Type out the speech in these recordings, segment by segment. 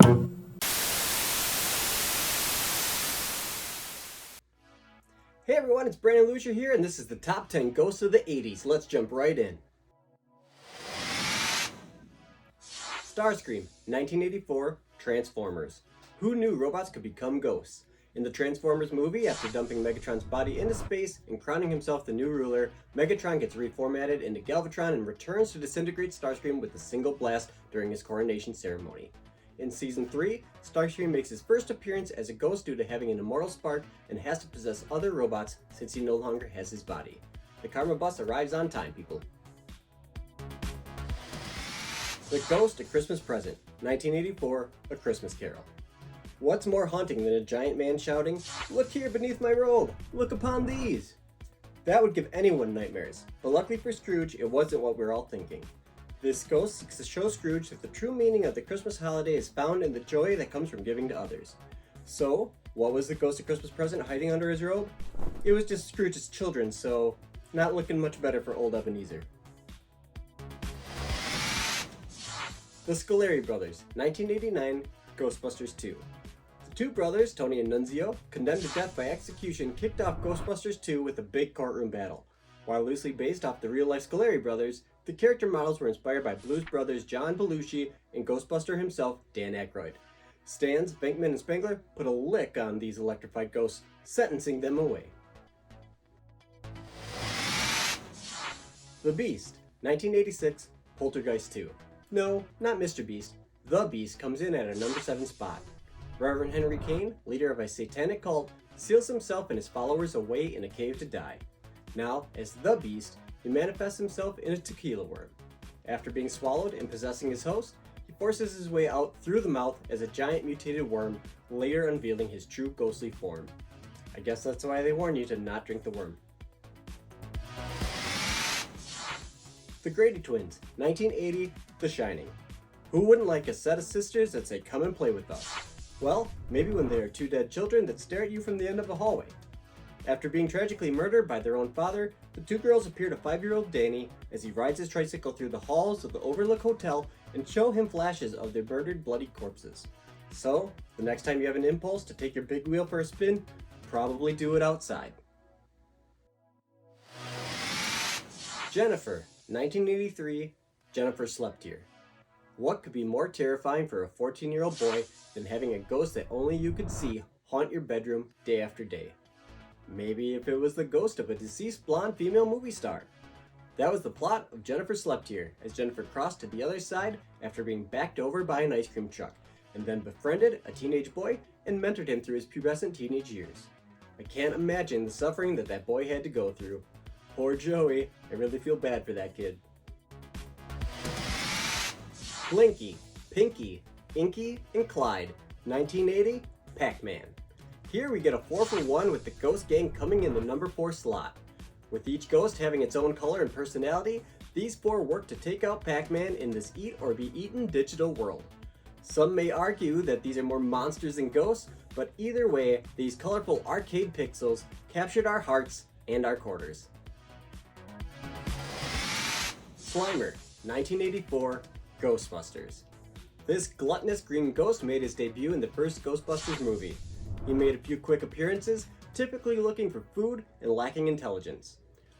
Hey everyone, it's Brandon Lucier here, and this is the top 10 ghosts of the 80s. Let's jump right in. Starscream, 1984, Transformers. Who knew robots could become ghosts? In the Transformers movie, after dumping Megatron's body into space and crowning himself the new ruler, Megatron gets reformatted into Galvatron and returns to disintegrate Starscream with a single blast during his coronation ceremony. In Season 3, Starscream makes his first appearance as a ghost due to having an immortal spark and has to possess other robots since he no longer has his body. The Karma Bus arrives on time, people. The Ghost, A Christmas Present, 1984, A Christmas Carol. What's more haunting than a giant man shouting, "Look here beneath my robe! Look upon these!" That would give anyone nightmares, but luckily for Scrooge, it wasn't what we were all thinking. This ghost seeks to show Scrooge that the true meaning of the Christmas holiday is found in the joy that comes from giving to others. So, what was the Ghost of Christmas Present hiding under his robe? It was just Scrooge's children, so not looking much better for old Ebenezer. The Scoleri Brothers, 1989, Ghostbusters 2. The two brothers, Tony and Nunzio, condemned to death by execution, kicked off Ghostbusters 2 with a big courtroom battle. While loosely based off the real-life Scoleri brothers, the character models were inspired by Blues Brothers John Belushi and Ghostbuster himself, Dan Aykroyd. Stans, Bankman, and Spengler put a lick on these electrified ghosts, sentencing them away. The Beast, 1986, Poltergeist 2. No, not Mr. Beast. The Beast comes in at a number 7 spot. Reverend Henry Kane, leader of a satanic cult, seals himself and his followers away in a cave to die. Now, as the Beast, he manifests himself in a tequila worm. After being swallowed and possessing his host, he forces his way out through the mouth as a giant mutated worm, later unveiling his true ghostly form. I guess that's why they warn you to not drink the worm. The Grady Twins, 1980, The Shining. Who wouldn't like a set of sisters that say, "Come and play with us"? Well, maybe when they are two dead children that stare at you from the end of a hallway. After being tragically murdered by their own father, the two girls appear to 5-year-old Danny as he rides his tricycle through the halls of the Overlook Hotel and show him flashes of their murdered bloody corpses. So, the next time you have an impulse to take your big wheel for a spin, probably do it outside. Jennifer, 1983, Jennifer Slept Here. What could be more terrifying for a 14-year-old boy than having a ghost that only you could see haunt your bedroom day after day? Maybe if it was the ghost of a deceased blonde female movie star. That was the plot of Jennifer Slept Here, as Jennifer crossed to the other side after being backed over by an ice cream truck, and then befriended a teenage boy and mentored him through his pubescent teenage years. I can't imagine the suffering that boy had to go through. Poor Joey, I really feel bad for that kid. Blinky, Pinky, Inky, and Clyde, 1980, Pac-Man. Here we get a 4-for-1 with the Ghost Gang coming in the number 4 slot. With each ghost having its own color and personality, these 4 work to take out Pac-Man in this eat or be eaten digital world. Some may argue that these are more monsters than ghosts, but either way, these colorful arcade pixels captured our hearts and our quarters. Slimer, 1984, Ghostbusters. This gluttonous green ghost made his debut in the first Ghostbusters movie. He made a few quick appearances, typically looking for food and lacking intelligence.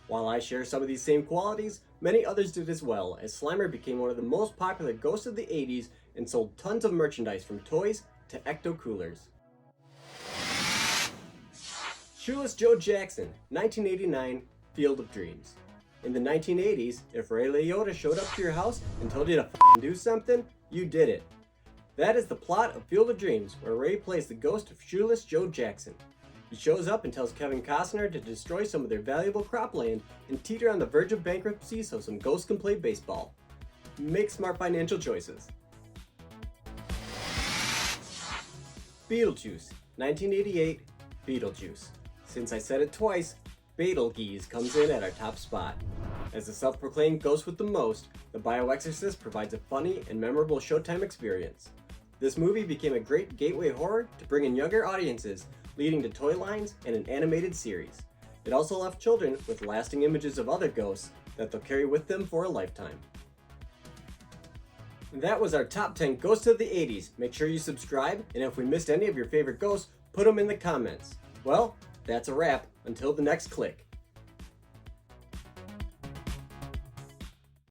While I share some of these same qualities, many others did as well, as Slimer became one of the most popular ghosts of the 80s and sold tons of merchandise from toys to ecto-coolers. Shoeless Joe Jackson, 1989, Field of Dreams. In the 1980s, if Ray Liotta showed up to your house and told you to do something, you did it. That is the plot of Field of Dreams, where Ray plays the ghost of Shoeless Joe Jackson. He shows up and tells Kevin Costner to destroy some of their valuable cropland and teeter on the verge of bankruptcy so some ghosts can play baseball. Make smart financial choices. Beetlejuice, 1988, Beetlejuice. Since I said it twice, Betelgeuse comes in at our top spot. As the self-proclaimed ghost with the most, the bioexorcist provides a funny and memorable Showtime experience. This movie became a great gateway horror to bring in younger audiences, leading to toy lines and an animated series. It also left children with lasting images of other ghosts that they'll carry with them for a lifetime. That was our top 10 ghosts of the 80s. Make sure you subscribe, and if we missed any of your favorite ghosts, put them in the comments. Well, that's a wrap. Until the next click.